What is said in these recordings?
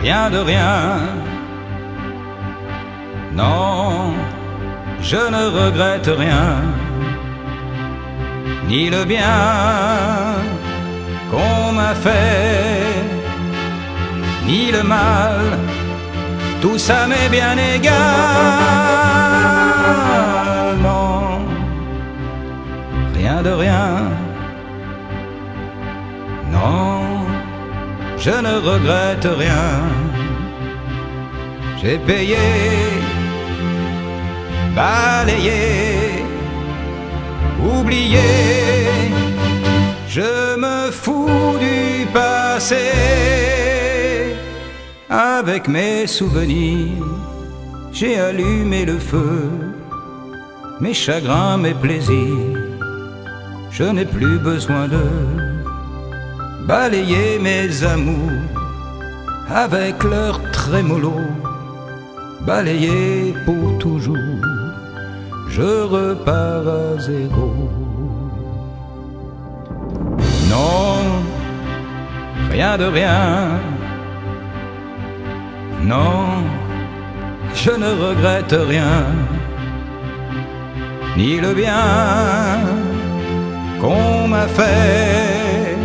rien de rien. Non, je ne regrette rien, ni le bien qu'on m'a fait, ni le mal, tout ça m'est bien égal. Non, rien de rien. Non, je ne regrette rien. J'ai payé, balayé, oublié. Je me fous du passé. Avec mes souvenirs, j'ai allumé le feu. Mes chagrins, mes plaisirs, je n'ai plus besoin de balayer mes amours avec leur trémolo. Balayer pour toujours, je repars à zéro. Non, rien de rien. Non, je ne regrette rien, ni le bien qu'on m'a fait,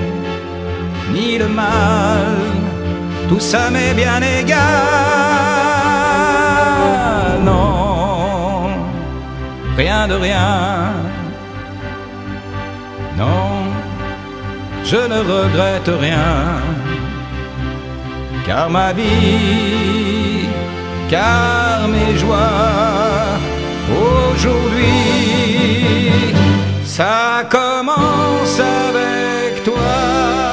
ni le mal, tout ça m'est bien égal. Non, rien de rien. Non, je ne regrette rien, car ma vie, car mes joies, aujourd'hui, ça commence avec toi.